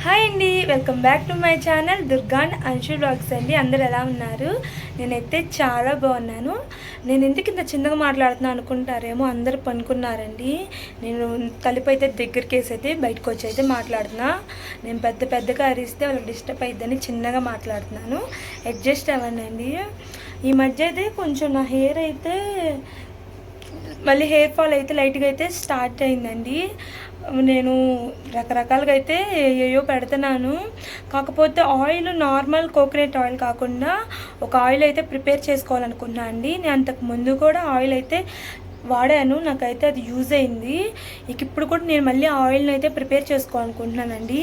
Hi అండి, welcome back to my channel Durga and Anshu blogs అండి. అందరు ఎలా ఉన్నారు? నేనైతే చాలా బాగున్నాను. నేను ఎందుకు ఇంత చిన్నగా మాట్లాడుతున్నాను అనుకుంటారేమో, అందరు పనుకున్నారండి. నేను తలుపు అయితే దగ్గరికి వేసి అయితే బయటకు వచ్చి అయితే మాట్లాడుతున్నా. నేను పెద్దగా అరిస్తే వాళ్ళకి డిస్టర్బ్ అయిద్దని చిన్నగా మాట్లాడుతున్నాను. అడ్జస్ట్ అవ్వండి. ఈ మధ్య అయితే కొంచెం నా హెయిర్ అయితే మళ్ళీ హెయిర్ ఫాల్ అయితే లైట్గా అయితే స్టార్ట్ అయిందండి. నేను రకరకాలుగా అయితే ఏయో పెడుతున్నాను. కాకపోతే ఆయిల్ నార్మల్ కోకోనట్ ఆయిల్ కాకుండా ఒక ఆయిల్ అయితే ప్రిపేర్ చేసుకోవాలనుకున్నా అండి. నేను అంతకు ముందు కూడా ఆయిల్ అయితే వాడాను, నాకైతే అది యూజ్ అయింది. ఇప్పుడు కూడా నేను మళ్ళీ ఆయిల్ని అయితే ప్రిపేర్ చేసుకోవాలనుకుంటున్నానండి.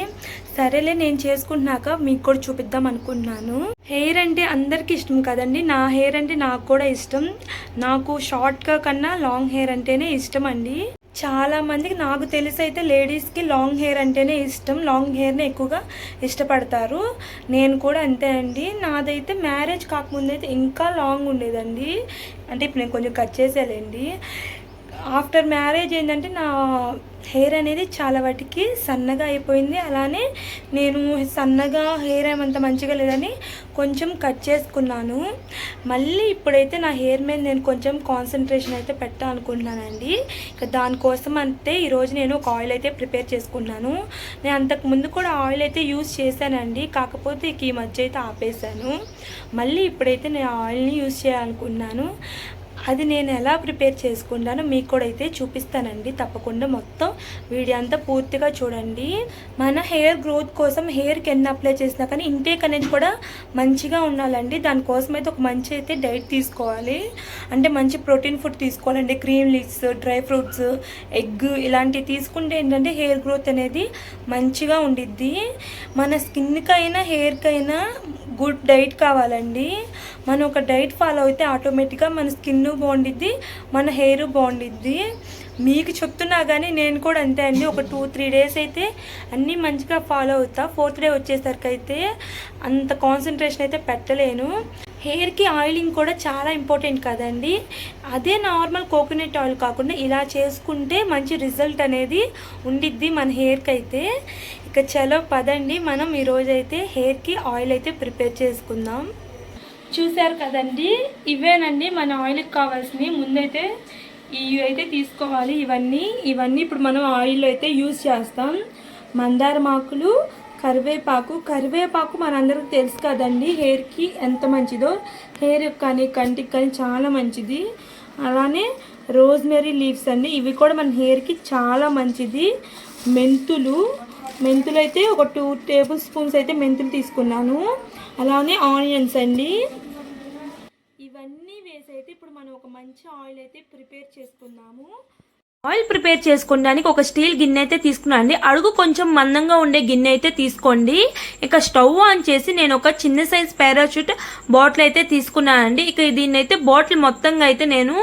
సరేలే, నేను చేసుకుంటున్నాక మీకు కూడా చూపిద్దాం అనుకుంటున్నాను. హెయిర్ అంటే అందరికీ ఇష్టం కదండి. నా హెయిర్ అంటే నాకు కూడా ఇష్టం. నాకు షార్ట్గా కన్నా లాంగ్ హెయిర్ అంటేనే ఇష్టం అండి. చాలామందికి నాకు తెలిసి అయితే లేడీస్కి లాంగ్ హెయిర్ అంటేనే ఇష్టం, లాంగ్ హెయిర్ని ఎక్కువగా ఇష్టపడతారు. నేను కూడా అంతే అండి. నాదైతే మ్యారేజ్ కాకముందు అయితే ఇంకా లాంగ్ ఉండేదండి. అంటే ఇప్పుడు నేను కొంచెం కట్ చేసేయాలండి. ఆఫ్టర్ మ్యారేజ్ ఏంటంటే నా హెయిర్ అనేది చాలా వాటికి సన్నగా అయిపోయింది. అలానే నేను సన్నగా హెయిర్ ఏమంత మంచిగా లేదని కొంచెం కట్ చేసుకున్నాను. మళ్ళీ ఇప్పుడైతే నా హెయిర్ మీద నేను కొంచెం కాన్సన్ట్రేషన్ అయితే పెట్టాలనుకుంటున్నానండి. ఇక దానికోసం అంటే ఈరోజు నేను ఒక ఆయిల్ అయితే ప్రిపేర్ చేసుకున్నాను. నేను అంతకుముందు కూడా ఆయిల్ అయితే యూజ్ చేశానండి. కాకపోతే ఇక ఈ మధ్య అయితే ఆపేశాను. మళ్ళీ ఇప్పుడైతే నేను ఆయిల్ని యూజ్ చేయాలనుకున్నాను. అది నేను ఎలా ప్రిపేర్ చేసుకుంటానో మీకు కూడా అయితే చూపిస్తానండి. తప్పకుండా మొత్తం వీడియో అంతా పూర్తిగా చూడండి. మన హెయిర్ గ్రోత్ కోసం హెయిర్కి ఎన్ని అప్లై చేసినా కానీ ఇంటేక్ అనేది కూడా మంచిగా ఉండాలండి. దానికోసం అయితే ఒక మంచి అయితే డైట్ తీసుకోవాలి. అంటే మంచి ప్రోటీన్ ఫుడ్ తీసుకోవాలండి. Cream leaves, dry fruits, egg ఇలాంటివి తీసుకుంటే ఏంటంటే హెయిర్ గ్రోత్ అనేది మంచిగా ఉండిద్ది. మన స్కిన్కైనా హెయిర్కైనా గుడ్ డైట్ కావాలండి. మనం ఒక డైట్ ఫాలో అయితే ఆటోమేటిక్గా మన స్కిన్ బాగుండిద్ది, మన హెయిర్ బాగుండిద్ది. మీకు చెప్తున్నా కానీ నేను కూడా అంతే అండి. ఒక 2-3 డేస్ అయితే అన్నీ మంచిగా ఫాలో అవుతా. 4th డే వచ్చేసరికి అయితే అంత కాన్సన్ట్రేషన్ అయితే పెట్టలేను. హెయిర్కి ఆయిలింగ్ కూడా చాలా ఇంపార్టెంట్ కదండి. అదే నార్మల్ కోకోనట్ ఆయిల్ కాకుండా ఇలా చేసుకుంటే మంచి రిజల్ట్ అనేది ఉండిద్ది మన హెయిర్కి అయితే. ఇక చలో పదండి, మనం ఈరోజైతే హెయిర్కి ఆయిల్ అయితే ప్రిపేర్ చేసుకుందాం. చూశారు కదండి, ఇవేనండి మన ఆయిల్కి కావాల్సినవి. ముందైతే ఇవి అయితే తీసుకోవాలి. ఇవన్నీ ఇప్పుడు మనం ఆయిల్ అయితే యూజ్ చేస్తాం. మందారం ఆకులు, కరివేపాకు మనందరికి తెలుసు కదండి హెయిర్కి ఎంత మంచిదో. హెయిర్ కానీ కంటికి కానీ చాలా మంచిది. అలానే రోజ్మెరీ లీవ్స్ అండి, ఇవి కూడా మన హెయిర్కి చాలా మంచిది. మెంతులు అయితే ఒక 2 టేబుల్ స్పూన్స్ అయితే మెంతులు తీసుకున్నాను. అలానే ఆనియన్స్ అండి. ఇవన్నీ వేసి అయితే ఇప్పుడు మనం ఒక మంచి ఆయిల్ అయితే ప్రిపేర్ చేసుకుందాము. ఆయిల్ ప్రిపేర్ చేసుకోవడానికి ఒక స్టీల్ గిన్నె అయితే తీసుకున్నాను అండి. అడుగు కొంచెం మందంగా ఉండే గిన్నె అయితే తీసుకోండి. ఇక స్టవ్ ఆన్ చేసి నేను ఒక చిన్న సైజ్ పారాషూట్ బాటిల్ అయితే తీసుకున్నానండి. ఇక దీన్ని అయితే బాటిల్ మొత్తంగా అయితే నేను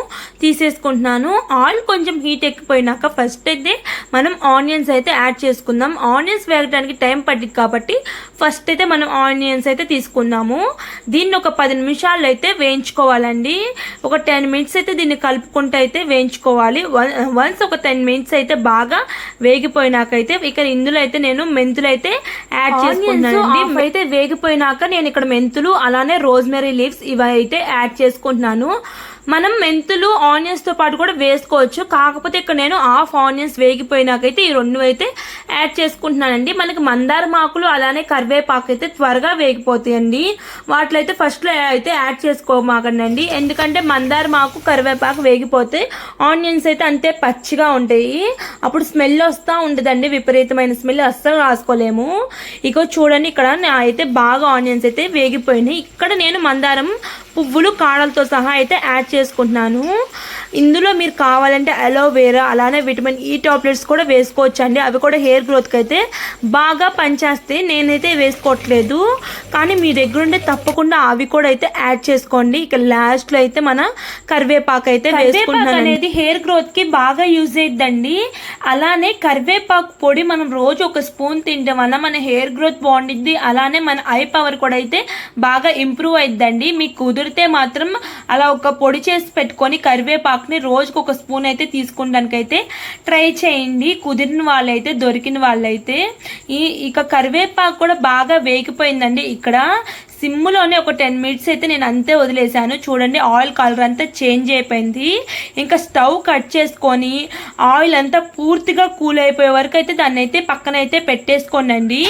తీసేసుకుంటున్నాను. ఆయిల్ కొంచెం హీట్ ఎక్కిపోయినాక ఫస్ట్ అయితే మనం ఆనియన్స్ అయితే యాడ్ చేసుకుందాం. ఆనియన్స్ వేగడానికి టైం పట్టింది కాబట్టి ఫస్ట్ అయితే మనం ఆనియన్స్ అయితే తీసుకుందాము. దీన్ని ఒక 10 నిమిషాలు అయితే వేయించుకోవాలండి. ఒక 10 మినిట్స్ అయితే దీన్ని కలుపుకుంటూ అయితే వేయించుకోవాలి. వన్స్ ఒక 10 మినిట్స్ అయితే బాగా వేగిపోయినాకైతే ఇక ఇందులో అయితే నేను మెంతులు అయితే యాడ్ చేసుకుంటున్నాను. అయితే వేగిపోయినాక నేను ఇక్కడ మెంతులు అలానే రోజ్మెరీ లీవ్స్ ఇవి అయితే యాడ్ చేసుకుంటున్నాను. మనం మెంతులు ఆనియన్స్తో పాటు కూడా వేసుకోవచ్చు. కాకపోతే ఇక్కడ నేను హాఫ్ ఆనియన్స్ వేగిపోయినాకైతే ఈ 2 అయితే యాడ్ చేసుకుంటున్నానండి. మనకి మందారం ఆకులు అలానే కరివేపాకు అయితే త్వరగా వేగిపోతాయండి. వాటిలో అయితే ఫస్ట్లో అయితే యాడ్ చేసుకోమాకండి. ఎందుకంటే మందారం ఆకు కరివేపాకు వేగిపోతే ఆనియన్స్ అయితే అంతే పచ్చిగా ఉంటాయి. అప్పుడు స్మెల్ వస్తూ ఉంటుందండి, విపరీతమైన స్మెల్, అస్సలు రాసుకోలేము. ఇక చూడండి, ఇక్కడ అయితే బాగా ఆనియన్స్ అయితే వేగిపోయినాయి. ఇక్కడ నేను మందారం పువ్వులు కాడలతో సహా అయితే యాడ్ చేసుకుంటున్నాను. ఇందులో మీరు కావాలంటే అలోవేరా అలానే విటమిన్ ఈ టాబ్లెట్స్ కూడా వేసుకోవచ్చు అండి. అవి కూడా హెయిర్ గ్రోత్కి అయితే బాగా పనిచేస్తాయి. నేనైతే వేసుకోవట్లేదు. కానీ మీ దగ్గర ఉంటే తప్పకుండా అవి కూడా అయితే యాడ్ చేసుకోండి. ఇక లాస్ట్లో అయితే మన కరివేపాకు అయితే వేసుకుంటున్నాను. అనేది హెయిర్ గ్రోత్కి బాగా యూజ్ అయిద్దండి. అలానే కరివేపాకు పొడి మనం రోజు ఒక స్పూన్ తినడం వల్ల మన హెయిర్ గ్రోత్ బాగుండిద్ది. అలానే మన ఐ పవర్ కూడా అయితే బాగా ఇంప్రూవ్ అయిద్దండి. మీకు కుదిరితే మాత్రం అలా ఒక పొడి చేసి పెట్టుకొని కరివేపాకుని రోజుకు ఒక స్పూన్ అయితే తీసుకుంటానికి అయితే ట్రై చేయండి, కుదిరిన వాళ్ళైతే, దొరికిన వాళ్ళైతే. ఇక కరివేపాకు కూడా బాగా వేగిపోయిందండి. ఇక్కడ సిమ్లోనే ఒక 10 మినిట్స్ అయితే నేను అంతే వదిలేసాను. చూడండి ఆయిల్ కలర్ అంతా చేంజ్ అయిపోయింది. ఇంకా స్టవ్ కట్ చేసుకొని ఆయిల్ అంతా పూర్తిగా కూల్ అయిపోయే వరకు అయితే దాన్ని అయితే పక్కన అయితే పెట్టేసుకోండి.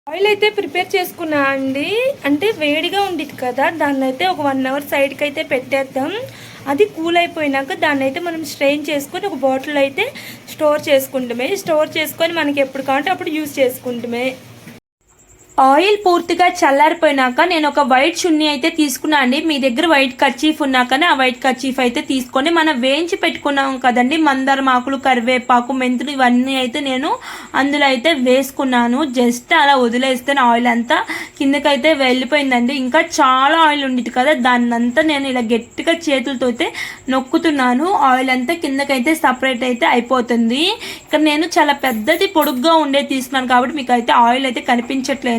ఆయిల్ అయితే ప్రిపేర్ చేసుకున్నా అండి. అంటే వేడిగా ఉండేది కదా, దాన్ని అయితే ఒక 1 అవర్ సైడ్కి అయితే పెట్టేద్దాం. అది కూల్ అయిపోయినాక దాన్ని అయితే మనం స్ట్రెయిన్ చేసుకొని ఒక బాటిల్ అయితే స్టోర్ చేసుకొని మనకి ఎప్పుడు కావాలంటే అప్పుడు యూజ్ చేసుకుంటామే. ఆయిల్ పూర్తిగా చల్లారిపోయినాక నేను ఒక వైట్ చున్నీ అయితే తీసుకున్నా అండి. మీ దగ్గర వైట్ కర్చీఫ్ ఉన్నాకనే ఆ వైట్ కర్చీఫ్ అయితే తీసుకొని మనం వేయించి పెట్టుకున్నాం కదండి మందారం ఆకులు, కరివేపాకు, మెంతులు, ఇవన్నీ అయితే నేను అందులో అయితే వేసుకున్నాను. జస్ట్ అలా వదిలేస్తే ఆయిల్ అంతా కిందకైతే వెళ్ళిపోయిందండి. ఇంకా చాలా ఆయిల్ ఉండేది కదా, దాన్నంతా నేను ఇలా గట్టిగా చేతులతో అయితే నొక్కుతున్నాను. ఆయిల్ అంతా కిందకైతే సపరేట్ అయితే అయిపోతుంది. ఇక్కడ నేను చాలా పెద్దది పొడుగ్గా ఉండేది తీసుకున్నాను కాబట్టి మీకు అయితే ఆయిల్ అయితే కనిపించట్లేదు.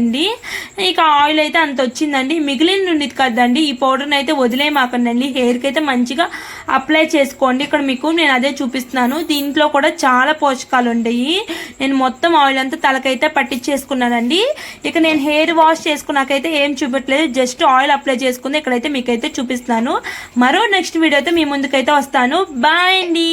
ఇక ఆయిల్ అయితే అంత వచ్చిందండి. మిగిలిన ఉండేది కదండి, ఈ పౌడర్ని అయితే వదిలేయమాకండి, హెయిర్కి అయితే మంచిగా అప్లై చేసుకోండి. ఇక్కడ మీకు నేను అదే చూపిస్తున్నాను. దీంట్లో కూడా చాలా పోషకాలు ఉంటాయి. నేను మొత్తం ఆయిల్ అంతా తలకైతే పట్టించేసుకున్నానండి. ఇక నేను హెయిర్ వాష్ చేసుకున్నాకైతే ఏం చూపట్లేదు, జస్ట్ ఆయిల్ అప్లై చేసుకుంది. ఇక్కడైతే మీకైతే చూపిస్తున్నాను. మరో నెక్స్ట్ వీడియోతో మీ ముందుకైతే వస్తాను. బాయ్ అండి.